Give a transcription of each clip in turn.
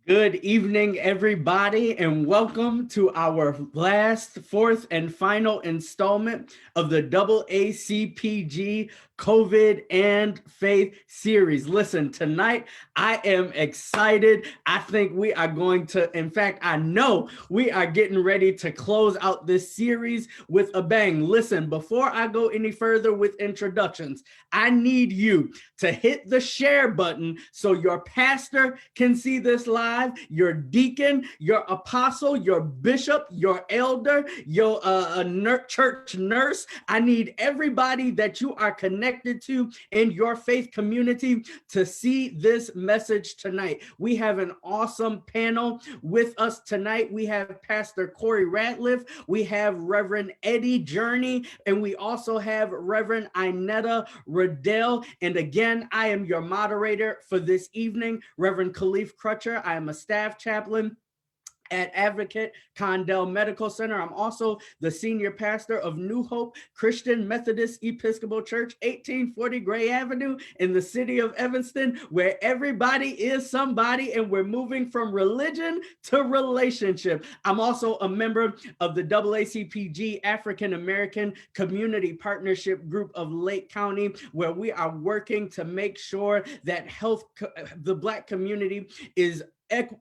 Good evening, everybody, and welcome to our last, fourth, and final installment of the AACPG COVID and Faith series. Listen, tonight I am excited. I think we are going to, in fact, I know we are getting ready to close out this series with a bang. Listen, before I go any further with introductions, I need you to hit the share button so your pastor can see this live, your deacon, your apostle, your bishop, your elder, your church nurse. I need everybody that you are connected to in your faith community to see this message tonight. We have an awesome panel with us tonight. We have Pastor Corey Ratliff, we have Reverend Eddie Journey, and we also have Reverend Inetta Riddell. And again, I am your moderator for this evening, Reverend Khalif Crutcher. I am a staff chaplain at Advocate Condell Medical Center. I'm also the senior pastor of New Hope Christian Methodist Episcopal Church, 1840 Gray Avenue in the city of Evanston, where everybody is somebody and we're moving from religion to relationship. I'm also a member of the AACPG African American Community Partnership Group of Lake County, where we are working to make sure that the Black community is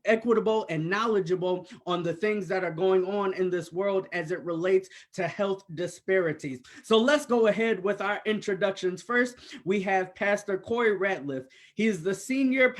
equitable and knowledgeable on the things that are going on in this world as it relates to health disparities. So let's go ahead with our introductions. First, we have Pastor Corey Ratliff. He is the senior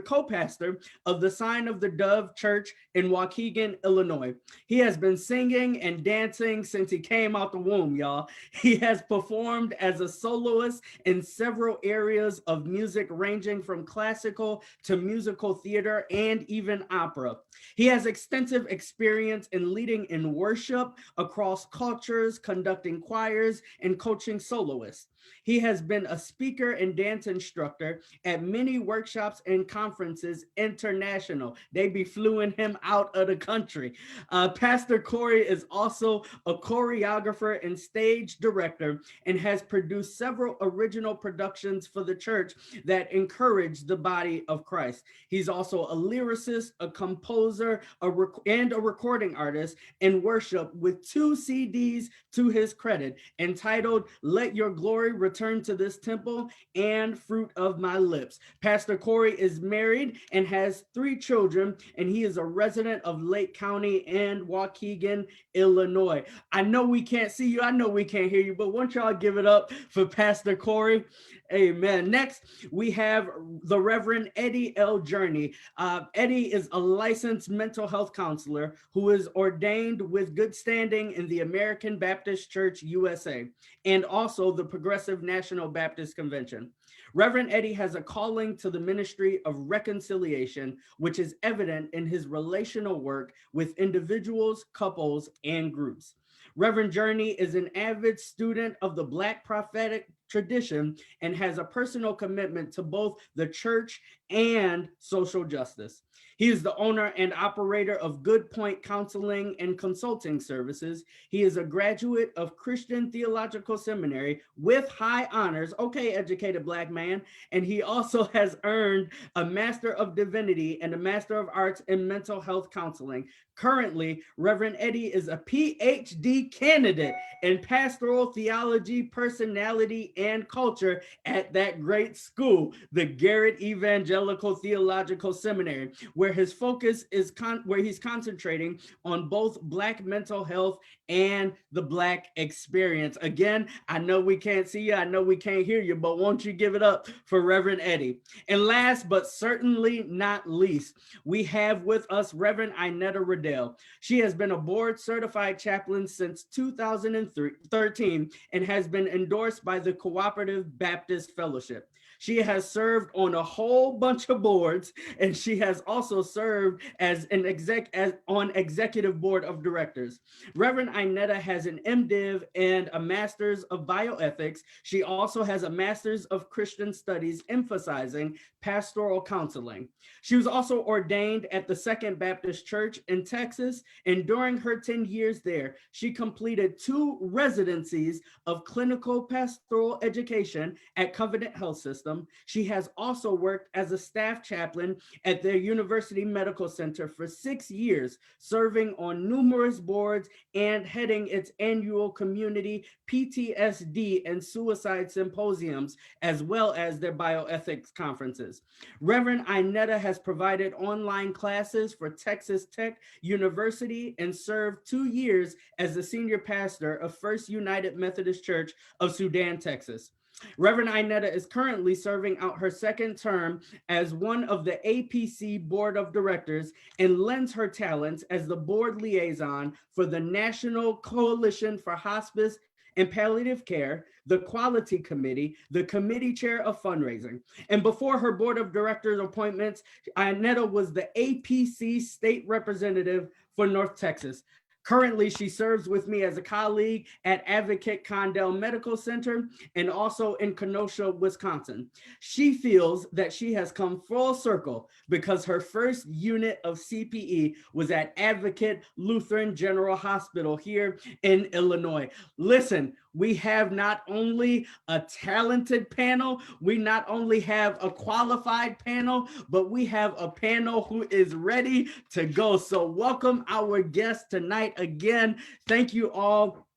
co-pastor of the Sign of the Dove Church in Waukegan, Illinois. He has been singing and dancing since he came out the womb, y'all. He has performed as a soloist in several areas of music, ranging from classical to musical theater and even opera. He has extensive experience in leading in worship across cultures, conducting choirs, and coaching soloists. He has been a speaker and dance instructor at many workshops and conferences international. They be fluing him out of the country. Pastor Corey is also a choreographer and stage director and has produced several original productions for the church that encourage the body of Christ. He's also a lyricist, a composer, and a recording artist in worship with 2 CDs to his credit entitled Let Your Glory Return to This Temple and Fruit of My Lips. Pastor Corey is married and has 3 children, and he is a resident of Lake County and Waukegan, Illinois. I know we can't see you, I know we can't hear you, but won't y'all give it up for Pastor Corey? Amen. Next, we have the Reverend Eddie L. Journey. Eddie is a licensed mental health counselor who is ordained with good standing in the American Baptist Church USA and also the Progressive National Baptist Convention. Reverend Eddie has a calling to the ministry of reconciliation, which is evident in his relational work with individuals, couples, and groups. Reverend Journey is an avid student of the Black prophetic tradition and has a personal commitment to both the church and social justice. He is the owner and operator of Good Point Counseling and Consulting Services. He is a graduate of Christian Theological Seminary with high honors, okay, educated Black man, and he also has earned a Master of Divinity and a Master of Arts in Mental Health Counseling. Currently, Reverend Eddie is a PhD candidate in Pastoral Theology, Personality, and Culture at that great school, the Garrett Evangelical Theological Seminary, where his focus is where he's concentrating on both Black mental health and the Black experience. Again, I know we can't see you, I know we can't hear you, but won't you give it up for Reverend Eddie? And last but certainly not least, we have with us Reverend Inetta Riddell. She has been a board certified chaplain since 2013 and has been endorsed by the Cooperative Baptist Fellowship. She has served on a whole bunch of boards, and she has also served as on executive board of directors. Reverend Inetta has an MDiv and a Master's of Bioethics. She also has a Master's of Christian Studies emphasizing pastoral counseling. She was also ordained at the Second Baptist Church in Texas, and during her 10 years there, she completed 2 residencies of clinical pastoral education at Covenant Health System system. She has also worked as a staff chaplain at their University Medical Center for 6 years, serving on numerous boards and heading its annual community PTSD and suicide symposiums, as well as their bioethics conferences. Reverend Inetta has provided online classes for Texas Tech University and served 2 years as the senior pastor of First United Methodist Church of Sudan, Texas. Reverend Inetta is currently serving out her second term as one of the APC Board of Directors and lends her talents as the board liaison for the National Coalition for Hospice and Palliative Care, the Quality Committee, the Committee Chair of Fundraising. And before her Board of Directors appointments, Inetta was the APC State Representative for North Texas. Currently, she serves with me as a colleague at Advocate Condell Medical Center and also in Kenosha, Wisconsin. She feels that she has come full circle because her first unit of CPE was at Advocate Lutheran General Hospital here in Illinois. Listen, we have not only a talented panel, we not only have a qualified panel, but we have a panel who is ready to go. So welcome our guest tonight again. Thank you all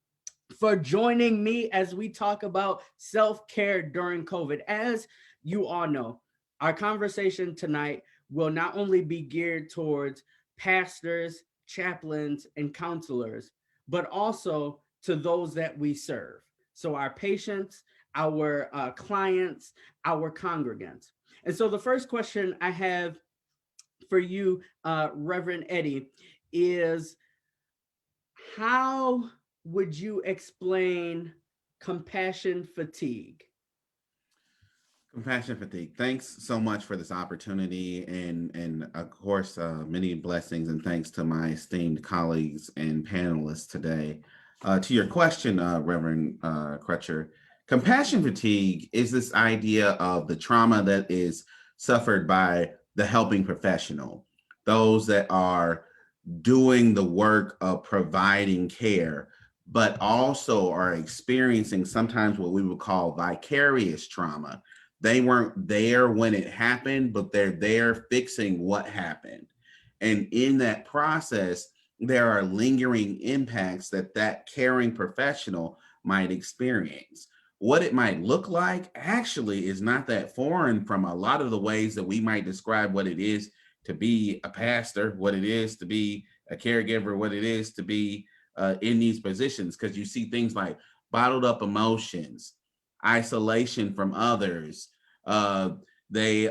for joining me as we talk about self-care during COVID. As you all know, our conversation tonight will not only be geared towards pastors, chaplains, and counselors, but also to those that we serve. So our patients, our clients, our congregants. And so the first question I have for you, Reverend Eddie, is how would you explain compassion fatigue? Compassion fatigue. Thanks so much for this opportunity, and of course, many blessings and thanks to my esteemed colleagues and panelists today. To your question, Reverend Crutcher, compassion fatigue is this idea of the trauma that is suffered by the helping professional, those that are doing the work of providing care, but also are experiencing sometimes what we would call vicarious trauma. They weren't there when it happened, but they're there fixing what happened. And in that process, there are lingering impacts that that caring professional might experience. What it might look like actually is not that foreign from a lot of the ways that we might describe what it is to be a pastor, what it is to be a caregiver, what it is to be in these positions, because you see things like bottled up emotions, isolation from others. Uh, they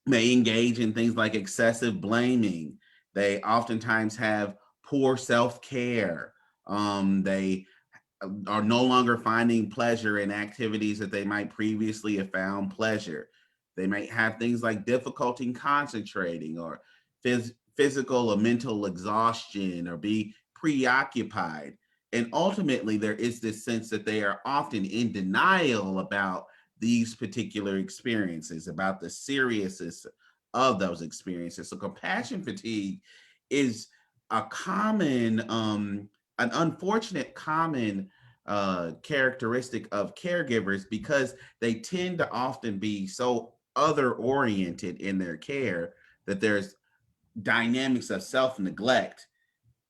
may engage in things like excessive blaming. They oftentimes have poor self-care. They are no longer finding pleasure in activities that they might previously have found pleasure. They might have things like difficulty concentrating or physical or mental exhaustion or be preoccupied. And ultimately, there is this sense that they are often in denial about these particular experiences, about the seriousness of those experiences. So, compassion fatigue is a common, an unfortunate common characteristic of caregivers because they tend to often be so other oriented in their care that there's dynamics of self neglect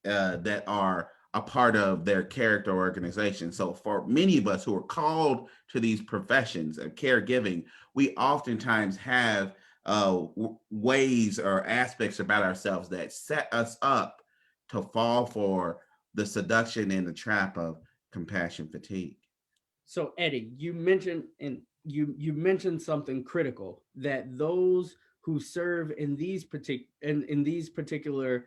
that are a part of their character organization. So, for many of us who are called to these professions of caregiving, we oftentimes have ways or aspects about ourselves that set us up to fall for the seduction and the trap of compassion fatigue. So Eddie, you mentioned something critical, that those who serve in these particular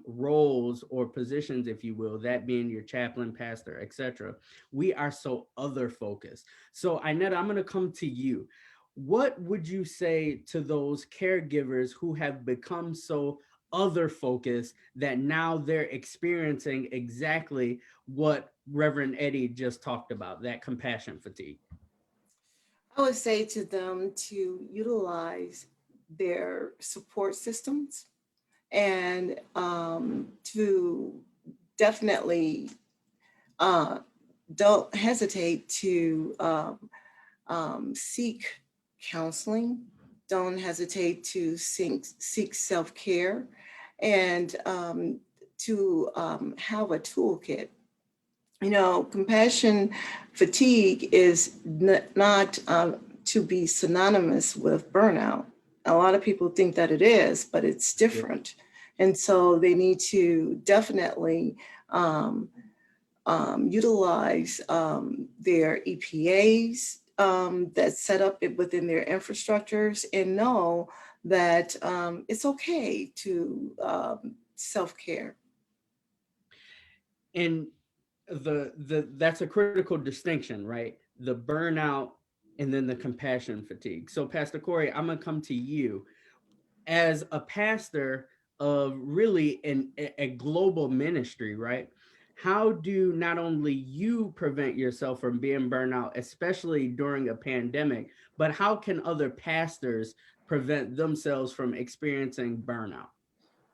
roles or positions, if you will, that being your chaplain, pastor, etc., we are so other focused. So Inetta, I'm going to come to you. What would you say to those caregivers who have become so other focused that now they're experiencing exactly what Reverend Eddie just talked about, that compassion fatigue? I would say to them to utilize their support systems and to definitely uh, don't hesitate to seek counseling. Don't hesitate to seek self-care, and to have a toolkit. You know, compassion fatigue is not to be synonymous with burnout. A lot of people think that it is, but it's Yeah. different. And so they need to definitely um, utilize their EPAs that set up it within their infrastructures, and know that it's okay to self-care. And the that's a critical distinction, right? The burnout and then the compassion fatigue. So Pastor Corey, I'm gonna come to you as a pastor of really a global ministry, right? How do not only you prevent yourself from being burned out, especially during a pandemic, but how can other pastors prevent themselves from experiencing burnout?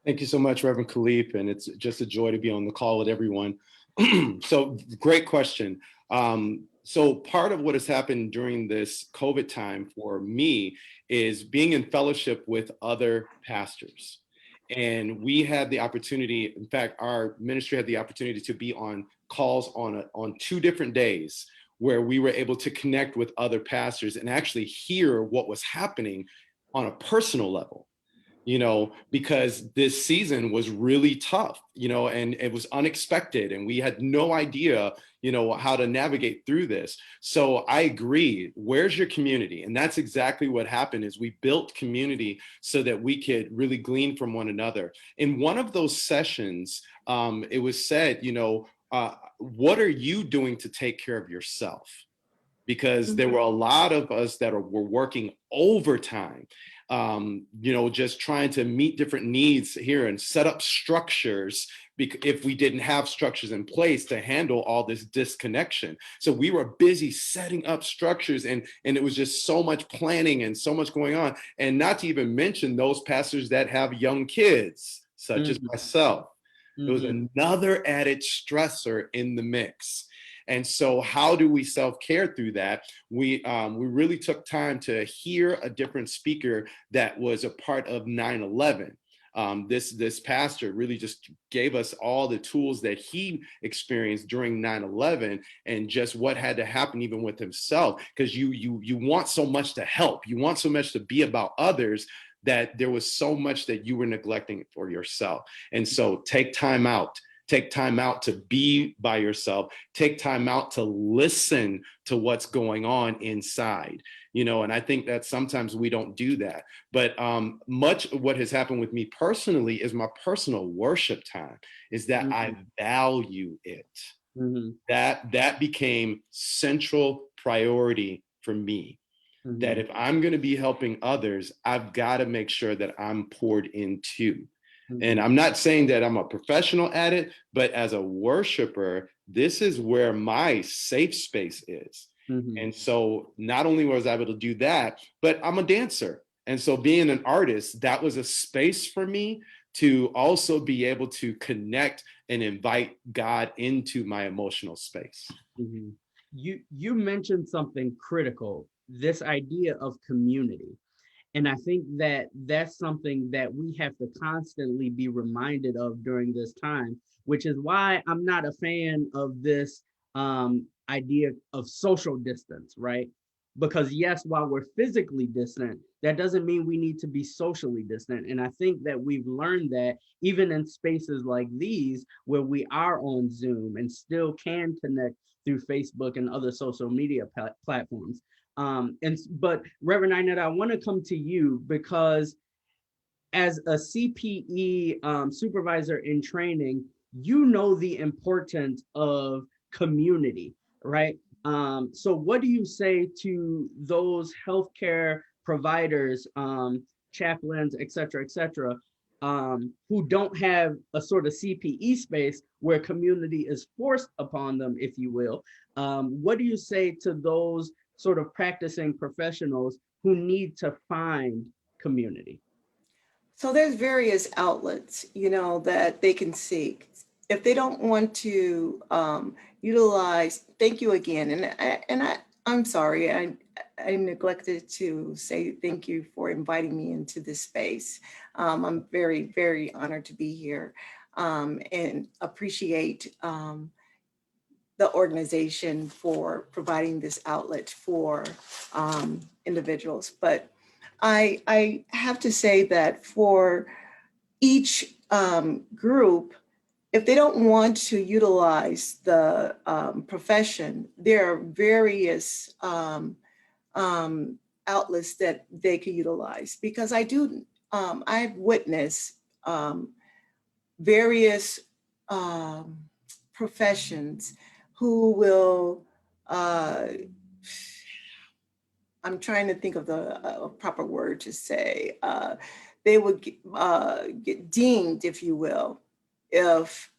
Thank you so much, Reverend Khalif, and it's just a joy to be on the call with everyone. So great question. So part of what has happened during this COVID time for me is being in fellowship with other pastors. And we had the opportunity, in fact, our ministry had the opportunity to be on calls on 2 different days where we were able to connect with other pastors and actually hear what was happening on a personal level, because this season was really tough, and it was unexpected and we had no idea, how to navigate through this. So I agree. Where's your community? And that's exactly what happened is we built community so that we could really glean from one another. In one of those sessions, it was said, what are you doing to take care of yourself? Because there were a lot of us that were working overtime, just trying to meet different needs here and set up structures if we didn't have structures in place to handle all this disconnection. So we were busy setting up structures, and it was just so much planning and so much going on. And not to even mention those pastors that have young kids, such as myself. It was another added stressor in the mix. And so how do we self-care through that? We really took time to hear a different speaker that was a part of 9/11. This pastor really just gave us all the tools that he experienced during 9/11 and just what had to happen even with himself. Because you want so much to help, you want so much to be about others, that there was so much that you were neglecting for yourself. And so take time out. Take time out to be by yourself. Take time out to listen to what's going on inside, and I think that sometimes we don't do that. But much of what has happened with me personally is my personal worship time, is that I value it. That became central priority for me. That if I'm going to be helping others, I've got to make sure that I'm poured into. And I'm not saying that I'm a professional at it, but as a worshiper, this is where my safe space is. And so not only was I able to do that, but I'm a dancer. And so being an artist, that was a space for me to also be able to connect and invite God into my emotional space. You mentioned something critical, this idea of community. And I think that that's something that we have to constantly be reminded of during this time, which is why I'm not a fan of this idea of social distance, right? Because yes, while we're physically distant, that doesn't mean we need to be socially distant. And I think that we've learned that even in spaces like these, where we are on Zoom and still can connect through Facebook and other social media platforms. But Reverend Inett, I want to come to you because as a CPE supervisor in training, you know the importance of community, right? So what do you say to those healthcare providers, chaplains, et cetera, who don't have a sort of CPE space where community is forced upon them, if you will? What do you say to those sort of practicing professionals who need to find community? So there's various outlets, that they can seek. If they don't want to utilize, thank you again. I'm sorry, I neglected to say thank you for inviting me into this space. I'm very, very honored to be here, and appreciate the organization for providing this outlet for individuals. But I have to say that for each group, if they don't want to utilize the profession, there are various outlets that they could utilize. Because I've witnessed various professions who will, I'm trying to think of the proper word to say, they would get dinged, if you will, if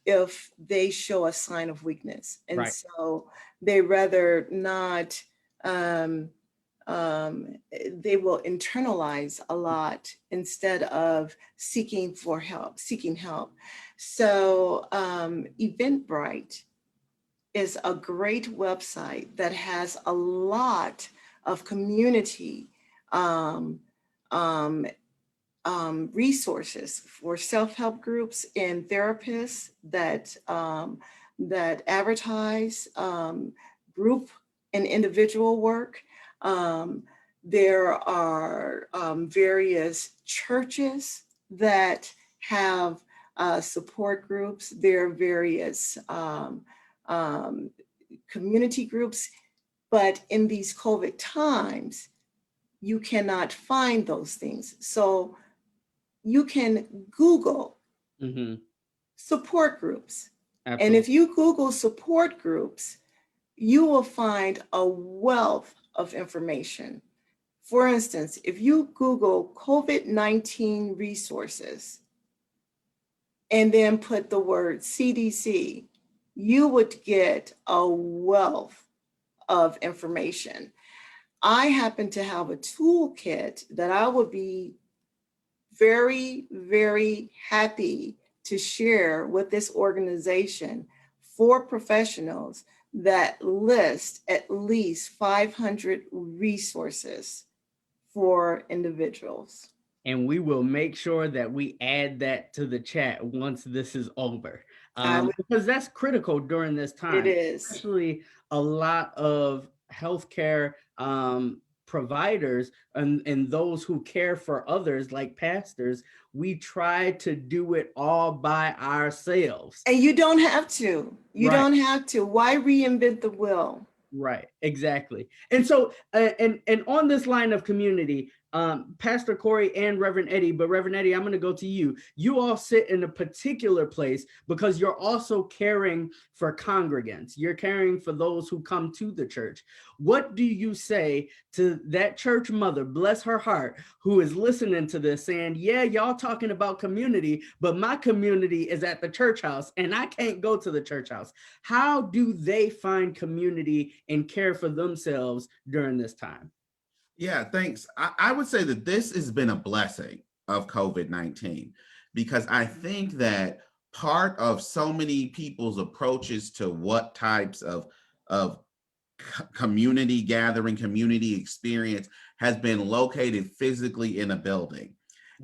they show a sign of weakness. And Right. so they rather not, um, they will internalize a lot instead of seeking help. So Eventbrite is a great website that has a lot of community um, um, resources for self-help groups and therapists that advertise group and individual work. There are various churches that have support groups. There are various um, community groups, but in these COVID times, you cannot find those things. So you can Google Mm-hmm. support groups. And Absolutely. if you Google support groups, you will find a wealth of information. For instance, if you Google COVID-19 resources and then put the word CDC, you would get a wealth of information. I happen to have a toolkit that I would be very, very happy to share with this organization for professionals that list at least 500 resources for individuals. And we will make sure that we add that to the chat once this is over, because that's critical during this It time, is. especially a lot of healthcare providers and those who care for others, like pastors. We try to do it all by ourselves. And you don't have to. You Right. don't have to. Why reinvent the wheel? Right, exactly. And so, and on this line of community, Pastor Corey and Reverend Eddie, but Reverend Eddie, I'm going to go to you. You all sit in a particular place because you're also caring for congregants. You're caring for those who come to the church. What do you say to that church mother, bless her heart, who is listening to this saying, yeah, y'all talking about community, but my community is at the church house and I can't go to the church house? How do they find community and care for themselves during this time? Yeah, thanks. I would say that this has been a blessing of COVID-19 because I think that part of so many people's approaches to what types of community gathering, community experience has been located physically in a building.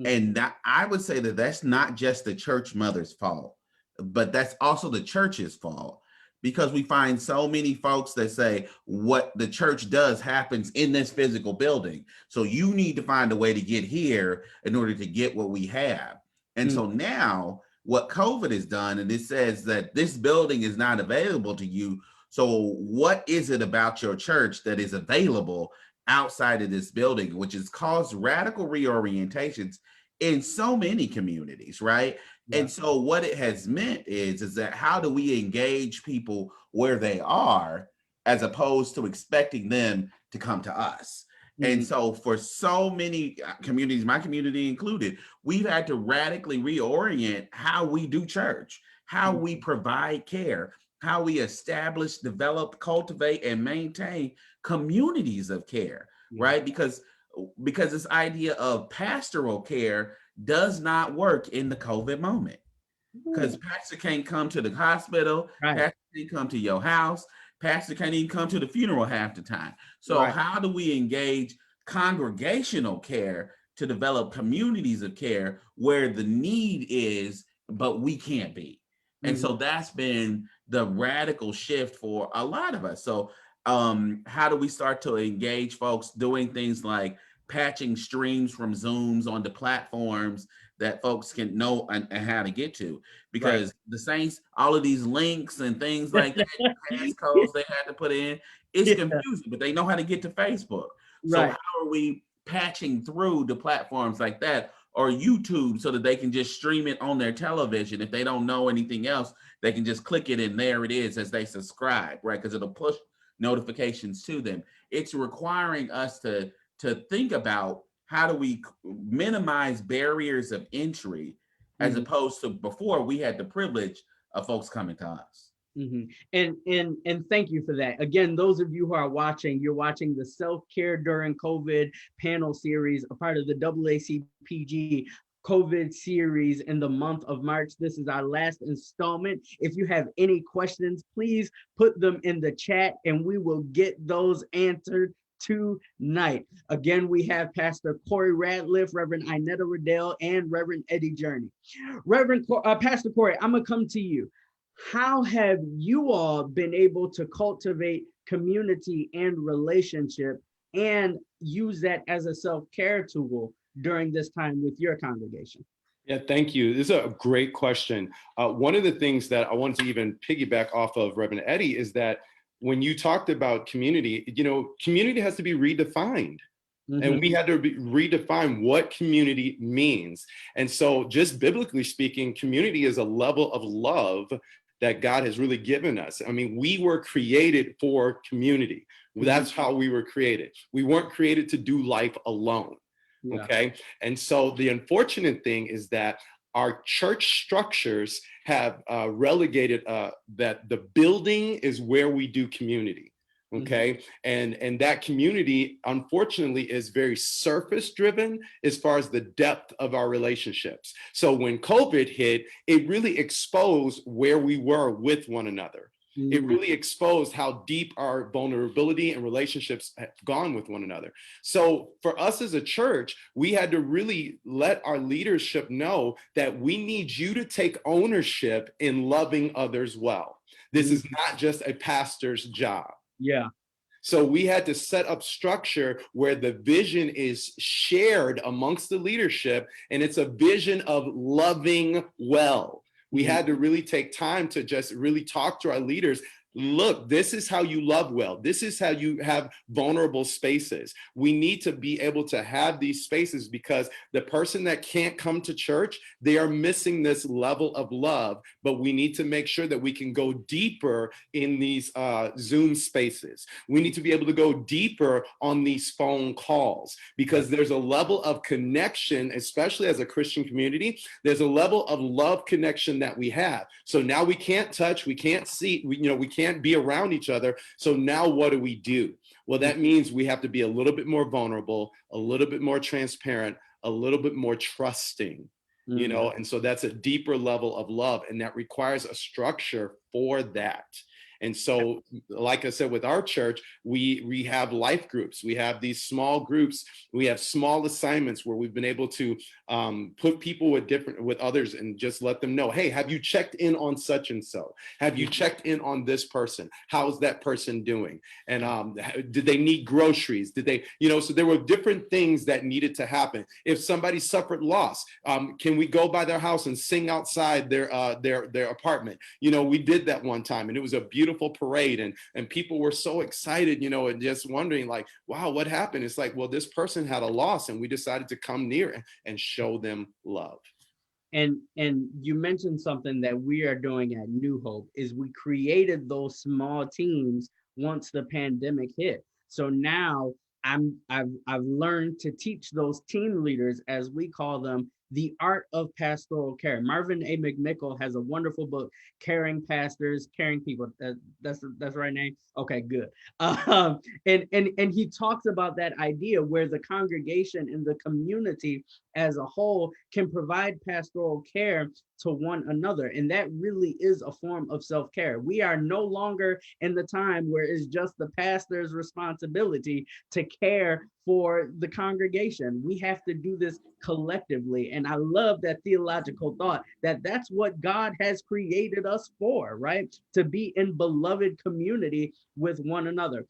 And that, I would say that that's not just the church mother's fault, but that's also the church's fault because we find so many folks that say what the church does happens in this physical building. So you need to find a way to get here in order to get what we have. And so now what COVID has done, and it says that this building is not available to you. So what is it about your church that is available outside of this building, which has caused radical reorientations in so many communities, right? Yeah. And so what it has meant is that how do we engage people where they are as opposed to expecting them to come to us? And so for so many communities, my community included, we've had to radically reorient how we do church, how we provide care, how we establish, develop, cultivate, and maintain communities of care, right? Because this idea of pastoral care does not work in the COVID moment. Because pastor can't come to the hospital, Right. pastor can't come to your house, pastor can't even come to the funeral half the time. So Right. how do we engage congregational care to develop communities of care where the need is, but we can't be? And so that's been the radical shift for a lot of us. So how do we start to engage folks doing things like patching streams from Zooms onto platforms that folks can know and how to get to? Right. Because the Saints, all of these links and things like that, passcodes they had to put in, it's Yeah. confusing, but they know how to get to Facebook. So Right. how are we patching through the platforms like that or YouTube so that they can just stream it on their television? If they don't know anything else, they can just click it and there it is as they subscribe, right? Because it'll push notifications to them. It's requiring us to think about how do we minimize barriers of entry as opposed to before we had the privilege of folks coming to us. And thank you for that. Again, those of you who are watching, you're watching the Self-Care During COVID panel series, a part of the AACPG COVID series in the month of March. This is our last installment. If you have any questions, please put them in the chat and we will get those answered tonight. Again, we have Pastor Corey Radliff, Reverend Inetta Riddell, and Reverend Eddie Journey. Pastor Corey, I'm gonna come to you. How have you all been able to cultivate community and relationship and use that as a self-care tool during this time with your congregation? Yeah, thank you. This is a great question. One of the things that I wanted to even piggyback off of Reverend Eddie is that when you talked about community, community has to be redefined. And we had to redefine what community means. And so just biblically speaking, community is a level of love that God has really given us. I mean, we were created for community. That's how we were created. We weren't created to do life alone. Yeah. Okay. And so the unfortunate thing is that our church structures have relegated that the building is where we do community. Okay. And that community, unfortunately, is very surface driven as far as the depth of our relationships. So when COVID hit, it really exposed where we were with one another. It really exposed how deep our vulnerability and relationships have gone with one another. So for us as a church, we had to really let our leadership know that we need you to take ownership in loving others well. This is not just a pastor's job. Yeah. So we had to set up structure where the vision is shared amongst the leadership, and it's a vision of loving well. We had to really take time to just really talk to our leaders. Look, this is how you love well. This is how you have vulnerable spaces. We need to be able to have these spaces because the person that can't come to church, they are missing this level of love, but we need to make sure that we can go deeper in these Zoom spaces. We need to be able to go deeper on these phone calls because there's a level of connection, especially as a Christian community, there's a level of love connection that we have. So now we can't touch, we can't see, we can't be around each other. So now what do? Well, that means we have to be a little bit more vulnerable, a little bit more transparent, a little bit more trusting, and so that's a deeper level of love. And that requires a structure for that. And so, like I said, with our church, we have life groups. We have these small groups. We have small assignments where we've been able to put people with others and just let them know, hey, have you checked in on such and so? Have you checked in on this person? How's that person doing? And did they need groceries? Did they, so there were different things that needed to happen. If somebody suffered loss, can we go by their house and sing outside their apartment? We did that one time, and it was a beautiful parade, and people were so excited, and just wondering like, wow, what happened? It's like, well, this person had a loss and we decided to come near and show them love. And you mentioned something that we are doing at New Hope is we created those small teams once the pandemic hit. So now I've learned to teach those team leaders, as we call them, The Art of Pastoral Care. Marvin A. McMickle has a wonderful book, Caring Pastors, Caring People. That's the right name? Okay, good. And he talks about that idea where the congregation and the community as a whole can provide pastoral care to one another. And that really is a form of self-care. We are no longer in the time where it's just the pastor's responsibility to care for the congregation. We have to do this collectively. And I love that theological thought that that's what God has created us for, right? To be in beloved community with one another.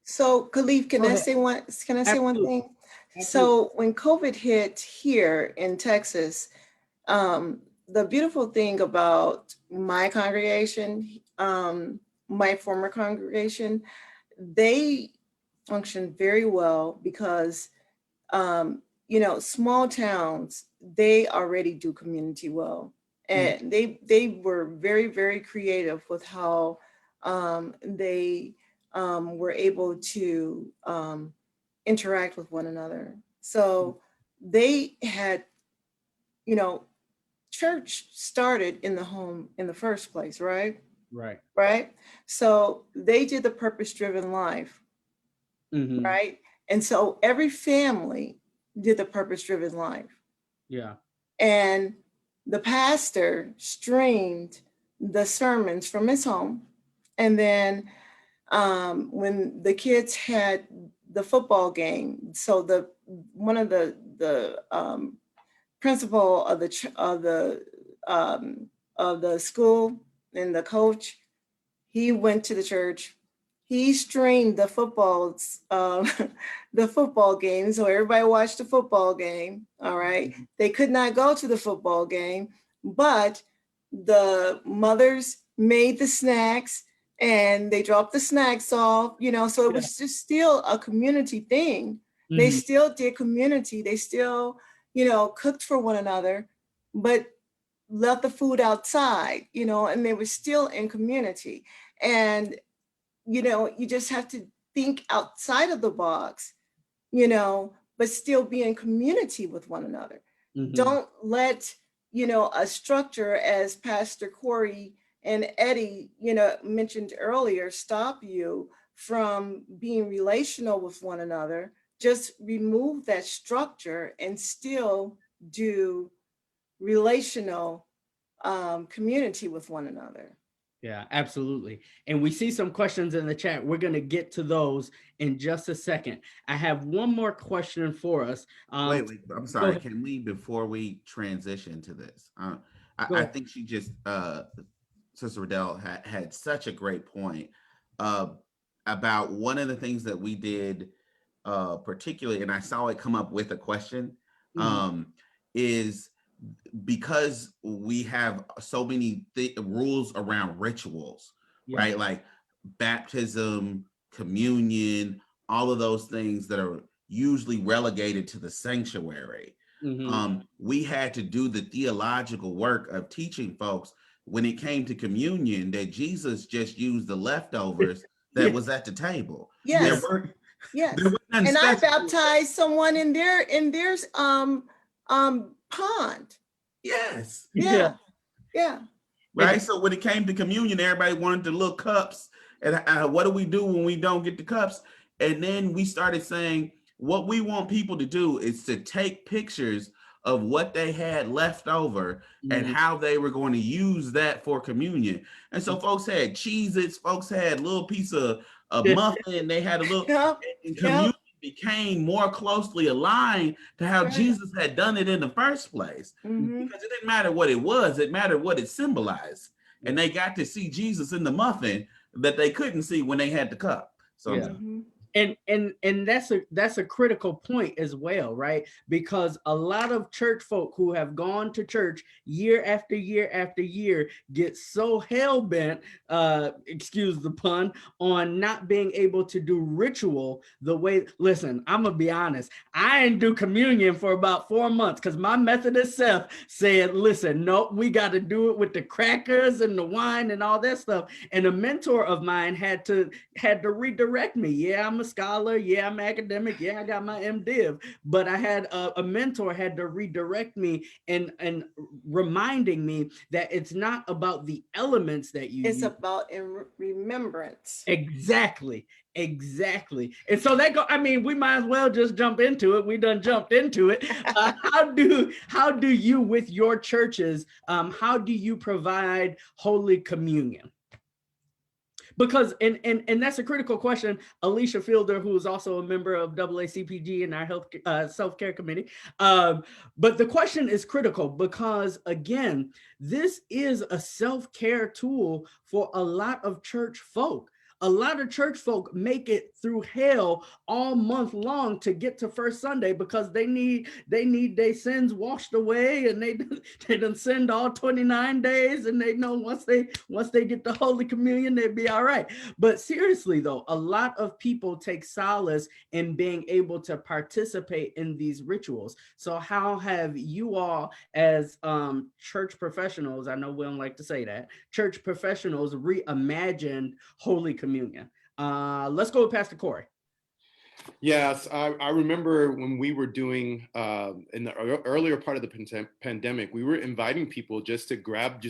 So Khalif, Go ahead. can I say one Absolutely. thing? Absolutely. So when COVID hit here in Texas, the beautiful thing about my congregation, my former congregation, they functioned very well because, small towns, they already do community well. And they were very, very creative with how they were able to interact with one another. So they had, church started in the home in the first place, right? Right. Right. So they did the purpose-driven life, Mm-hmm. right? And so every family did the purpose-driven life. Yeah. And the pastor streamed the sermons from his home. And then when the kids had the football game, so one of the principal of the school and the coach, he went to the church. He streamed the the football game, so everybody watched the football game. All right, they could not go to the football game, but the mothers made the snacks and they dropped the snacks off. So it was just still a community thing. Mm-hmm. They still did community. They still, cooked for one another, but left the food outside. And they were still in community. And you just have to think outside of the box, but still be in community with one another. Mm-hmm. Don't let, a structure, as Pastor Corey and Eddie, mentioned earlier, stop you from being relational with one another. Just remove that structure and still do relational community with one another. Yeah, absolutely. And we see some questions in the chat. We're going to get to those in just a second. I have one more question for us. Wait, I'm sorry. Can we, before we transition to this, I think she just, Sister Riddell had such a great point about one of the things that we did particularly, and I saw it come up with a question, is because we have so many rules around rituals, right? Like baptism, communion, all of those things that are usually relegated to the sanctuary. We had to do the theological work of teaching folks when it came to communion that Jesus just used the leftovers that was at the table. Yes. Yes. And I baptized someone in their pond. Yes. Yeah. Right. So when it came to communion, everybody wanted the little cups. And what do we do when we don't get the cups? And then we started saying, what we want people to do is to take pictures of what they had left over and how they were going to use that for communion. And so folks had Cheez-Its, folks had a little piece of muffin, they had a little, and communion became more closely aligned to how Jesus had done it in the first place. Because it didn't matter what it was, it mattered what it symbolized. And they got to see Jesus in the muffin that they couldn't see when they had the cup. So And that's a critical point as well, right? Because a lot of church folk who have gone to church year after year after year get so hell-bent, excuse the pun, on not being able to do ritual the way. Listen, I'm gonna be honest, I didn't do communion for about 4 months because my Methodist self said, listen, nope, we got to do it with the crackers and the wine and all that stuff. And a mentor of mine had to redirect me. Yeah, I'm a scholar. Yeah, I'm academic. Yeah, I got my MDiv. But I had a mentor had to redirect me and reminding me that it's not about the elements that you It's use. about in remembrance. Exactly. Exactly. And so I mean, we might as well just jump into it. We done jumped into it. How do you with your churches, how do you provide Holy Communion? Because and that's a critical question. Alicia Fielder, who is also a member of AACPG and our health self-care committee. But the question is critical because again, this is a self-care tool for a lot of church folk. A lot of church folk make it through hell all month long to get to first Sunday because they need their sins washed away, and they done sinned all 29 days, and they know once they get the Holy Communion, they'll be all right. But seriously though, a lot of people take solace in being able to participate in these rituals. So how have you all as church professionals, I know we don't like to say that, church professionals reimagined Holy Communion? Let's go with Pastor Corey. Yes, I remember when we were doing in the earlier part of the pandemic, we were inviting people just to grab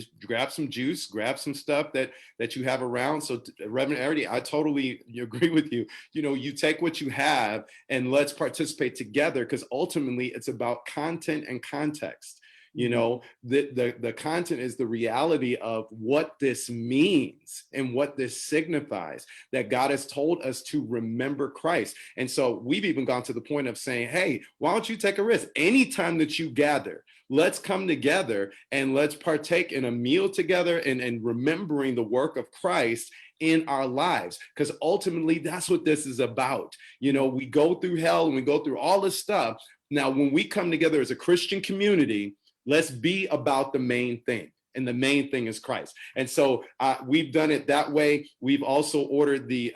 some juice, grab some stuff that you have around. So Reverend Arity, I totally agree with you. You know, you take what you have and let's participate together, because ultimately it's about content and context. You know, the content is the reality of what this means and what this signifies, that God has told us to remember Christ. And so we've even gone to the point of saying, hey, why don't you take a risk? Anytime that you gather, let's come together and let's partake in a meal together and remembering the work of Christ in our lives, because ultimately that's what this is about. You know, we go through hell and we go through all this stuff. Now, when we come together as a Christian community, let's be about the main thing. And the main thing is Christ. And so we've done it that way. We've also ordered the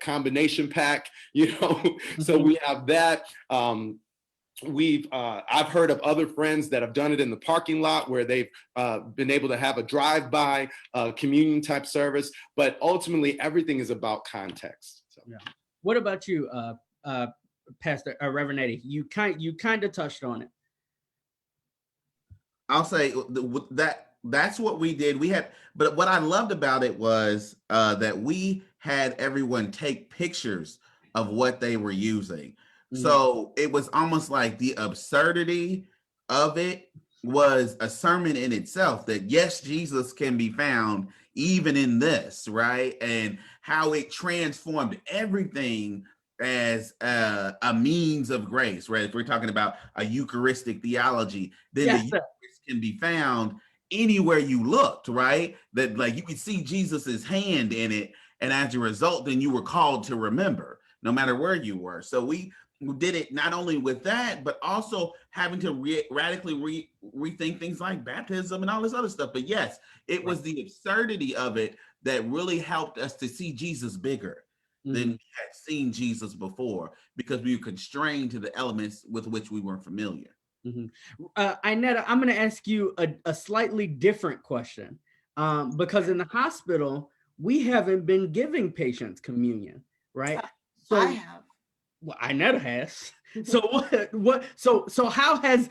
combination pack, you know, so we have that. I've heard of other friends that have done it in the parking lot where they've been able to have a drive-by communion type service. But ultimately, everything is about context. So. Yeah. What about you, Pastor Reverend Eddie? You kind of touched on it. I'll say that's what we did. But what I loved about it was that we had everyone take pictures of what they were using. Mm-hmm. So it was almost like the absurdity of it was a sermon in itself, that yes, Jesus can be found even in this, right? And how it transformed everything as a means of grace, right? If we're talking about a Eucharistic theology, then yes, the Eucharist can be found anywhere you looked, right? That like you could see Jesus's hand in it, and as a result, then you were called to remember, no matter where you were. So we did it not only with that, but also having to radically rethink things like baptism and all this other stuff. But yes, it was the absurdity of it that really helped us to see Jesus bigger than we had seen Jesus before, because we were constrained to the elements with which we weren't familiar. Inetta, I'm going to ask you a slightly different question, because in the hospital, we haven't been giving patients communion, right? So I have. Well, Inetta has. So so how has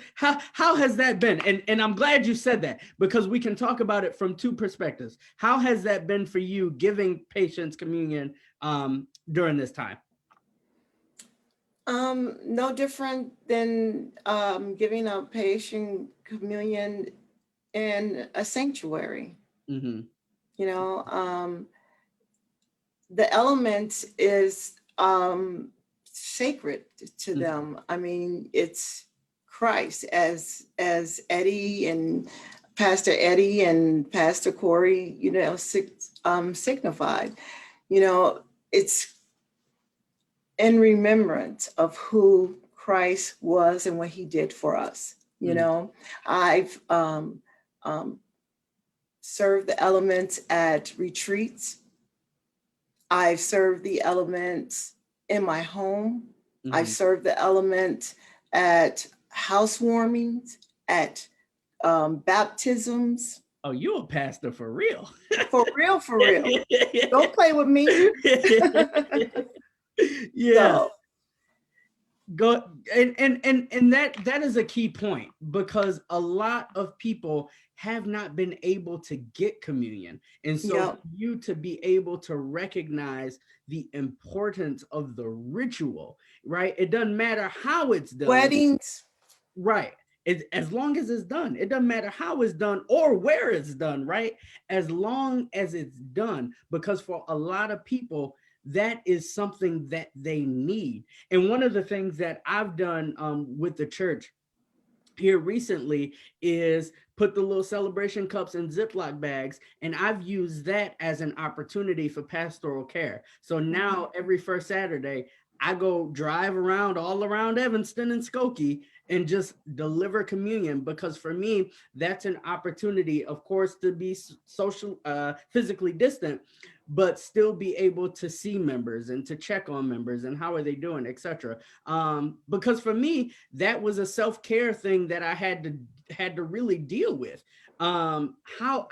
that been? And I'm glad you said that, because we can talk about it from two perspectives. How has that been for you, giving patients communion during this time? No different than giving a patient communion in a sanctuary. Mm-hmm. You know, the elements is sacred to them. I mean, it's Christ, as Eddie and Pastor Eddie and Pastor Corey, you know, signified. You know, it's in remembrance of who Christ was and what he did for us. You know, I've served the elements at retreats. I've served the elements in my home. I've served the elements at housewarmings, at baptisms. Oh, you a pastor for real. For real, for real. Don't play with me. Yeah. So, Go and that is a key point, because a lot of people have not been able to get communion. And so yeah, for you to be able to recognize the importance of the ritual, right? It doesn't matter how it's done. weddings, Right. As long as it's done, it doesn't matter how it's done or where it's done, right? As long as it's done, because for a lot of people, that is something that they need. And one of the things that I've done with the church here recently is put the little celebration cups in Ziploc bags. And I've used that as an opportunity for pastoral care. So now every first Saturday, I go drive around all around Evanston and Skokie and just deliver communion, because for me, that's an opportunity, of course, to be social, physically distant, but still be able to see members and to check on members and how are they doing, etc. Because for me, that was a self-care thing that I had to really deal with. How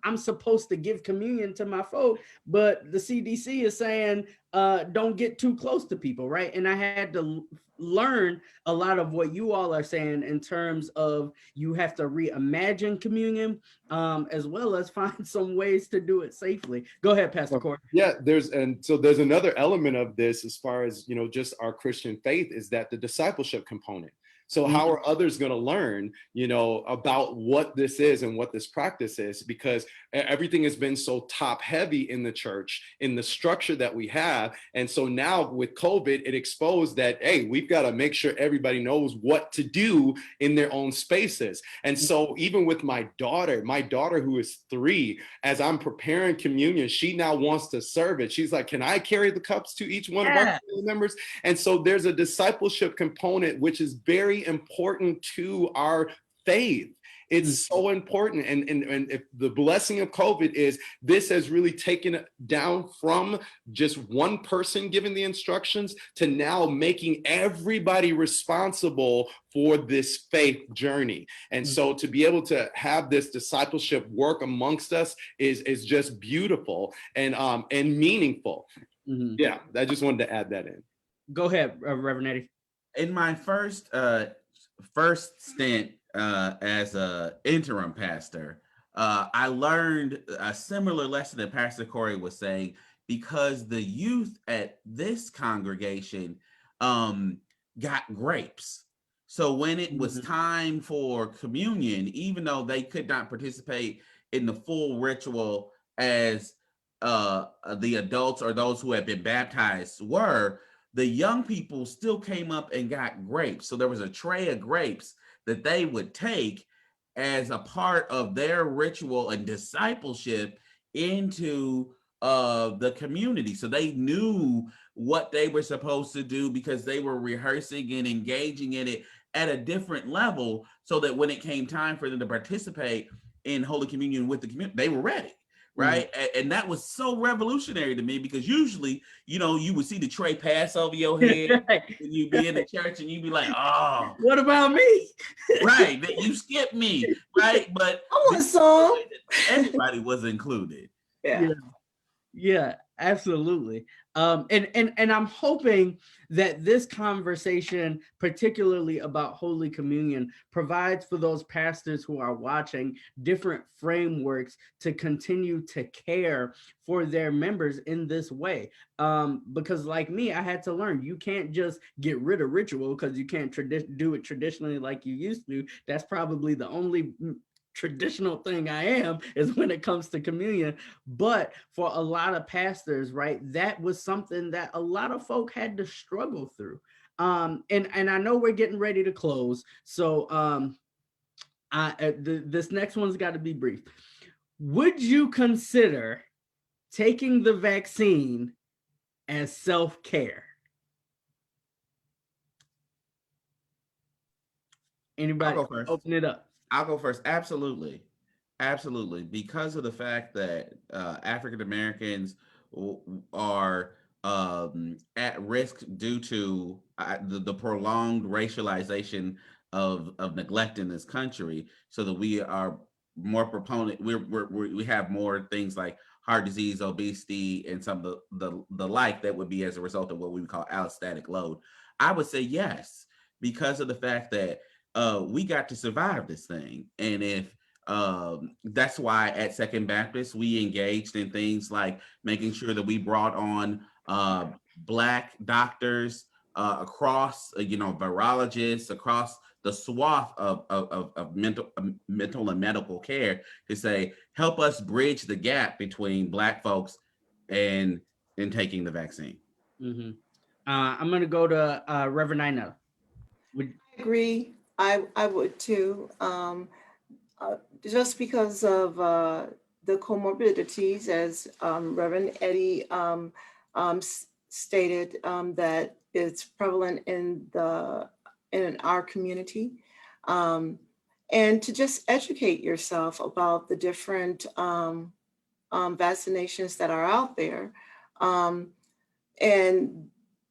I'm supposed to give communion to my folk, but the CDC is saying don't get too close to people, right? And I had to learn a lot of what you all are saying in terms of you have to reimagine communion, as well as find some ways to do it safely. Go ahead, Pastor Court. Yeah, there's another element of this as far as, you know, just our Christian faith, is that the discipleship component. So how are others going to learn, you know, about what this is and what this practice is? Because everything has been so top heavy in the church, in the structure that we have. And so now with COVID, it exposed that, hey, we've got to make sure everybody knows what to do in their own spaces. And so even with my daughter who is 3, as I'm preparing communion, she now wants to serve it. She's like, can I carry the cups to each one of our family members? And so there's a discipleship component, which is very important to our faith. It's so important. And if the blessing of COVID is this has really taken it down from just one person giving the instructions to now making everybody responsible for this faith journey. And so to be able to have this discipleship work amongst us is just beautiful and meaningful. Yeah, I just wanted to add that in. Go ahead, Reverend Eddie. In my first stint as a interim pastor, I learned a similar lesson that Pastor Corey was saying, because the youth at this congregation got grapes. So when it was time for communion, even though they could not participate in the full ritual as the adults or those who had been baptized were, the young people still came up and got grapes. So there was a tray of grapes that they would take as a part of their ritual and discipleship into the community. So they knew what they were supposed to do because they were rehearsing and engaging in it at a different level, so that when it came time for them to participate in Holy Communion with the community, they were ready. Right. And that was so revolutionary to me, because usually, you know, you would see the tray pass over your head and you'd be in the church and you'd be like, oh, what about me? Right. That you skipped me. Right. But I want some. everybody was included. Yeah, absolutely. And I'm hoping that this conversation, particularly about Holy Communion, provides for those pastors who are watching different frameworks to continue to care for their members in this way. Because like me, I had to learn, you can't just get rid of ritual because you can't do it traditionally like you used to. That's probably the only traditional thing I am, is when it comes to communion. But for a lot of pastors, right, that was something that a lot of folk had to struggle through. And I know we're getting ready to close, so this next one's got to be brief. Would you consider taking the vaccine as self-care? Anybody? I'll go first. Open it up. I'll go first. Absolutely. Absolutely. Because of the fact that African Americans are at risk due to the prolonged racialization of neglect in this country, so that we are more proponent, we have more things like heart disease, obesity, and some of the like that would be as a result of what we would call allostatic load? I would say yes, because of the fact that we got to survive this thing. And if that's why at Second Baptist, we engaged in things like making sure that we brought on Black doctors across, virologists across the swath of mental and medical care to say, help us bridge the gap between Black folks and taking the vaccine. Mm-hmm. I'm going to go to Reverend Inel. I agree. I would too. Just because of the comorbidities, as Reverend Eddie stated, that it's prevalent in our community, and to just educate yourself about the different vaccinations that are out there, and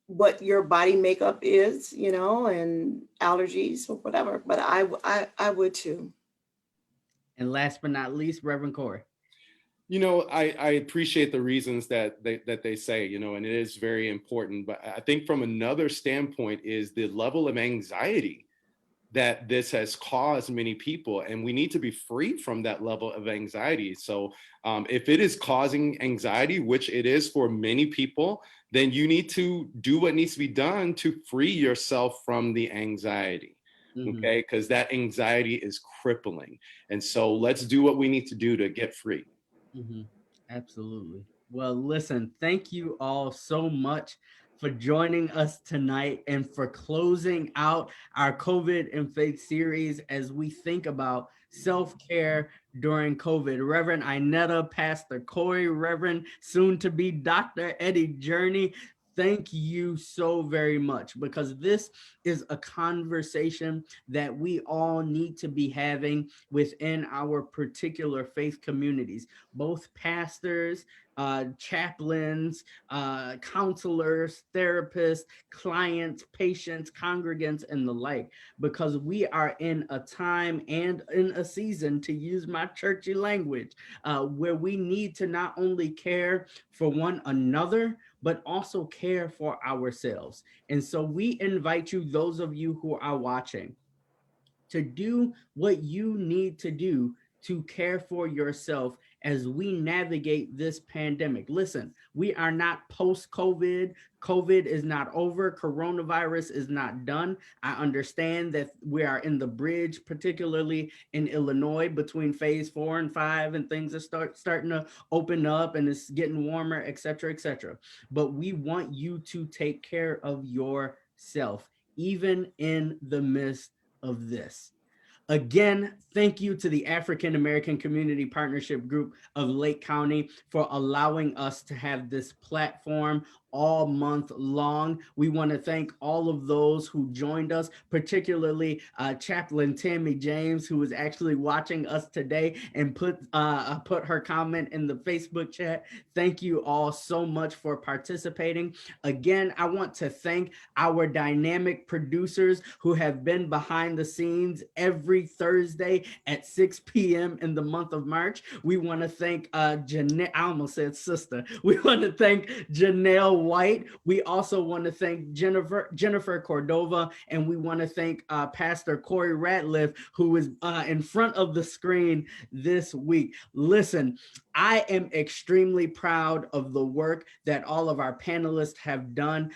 what your body makeup is, and allergies or whatever. But I would too. And last but not least, Reverend Corey. I appreciate the reasons that they say, and it is very important. But I think from another standpoint is the level of anxiety that this has caused many people, and we need to be free from that level of anxiety. So if it is causing anxiety, which it is for many people, then you need to do what needs to be done to free yourself from the anxiety. Okay, because that anxiety is crippling. And so let's do what we need to do to get free. Absolutely. Well, listen, thank you all so much for joining us tonight and for closing out our COVID and Faith series as we think about self-care during COVID. Reverend Inetta, Pastor Corey, Reverend soon to be Dr. Eddie Journey, thank you so very much, because this is a conversation that we all need to be having within our particular faith communities, both pastors, chaplains, counselors, therapists, clients, patients, congregants, and the like, because we are in a time and in a season, to use my churchy language, where we need to not only care for one another, but also care for ourselves. And so we invite you, those of you who are watching, to do what you need to do to care for yourself as we navigate this pandemic. Listen, we are not post-COVID. COVID is not over. Coronavirus is not done. I understand that we are in the bridge, particularly in Illinois, between phase 4 and 5, and things are starting to open up and it's getting warmer, et cetera, et cetera. But we want you to take care of yourself, even in the midst of this. Again, thank you to the African American Community Partnership Group of Lake County for allowing us to have this platform all month long. We want to thank all of those who joined us, particularly Chaplain Tammy James, who is actually watching us today and put her comment in the Facebook chat. Thank you all so much for participating. Again, I want to thank our dynamic producers who have been behind the scenes every Thursday at 6 p.m. in the month of March. We want to thank Janelle, I almost said sister. We want to thank Janelle White. We also want to thank Jennifer Cordova, and we want to thank Pastor Corey Ratliff, who is in front of the screen this week. Listen, I am extremely proud of the work that all of our panelists have done,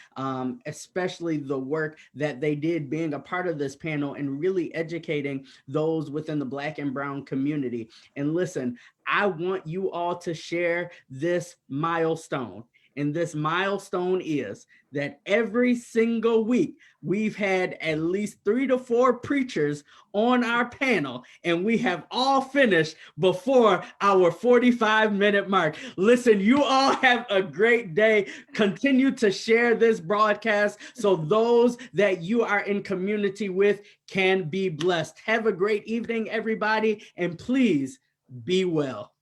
especially the work that they did being a part of this panel and really educating those within the Black and Brown community. And listen, I want you all to share this milestone. And this milestone is that every single week, we've had at least 3 to 4 preachers on our panel, and we have all finished before our 45-minute mark. Listen, you all have a great day. Continue to share this broadcast so those that you are in community with can be blessed. Have a great evening, everybody, and please be well.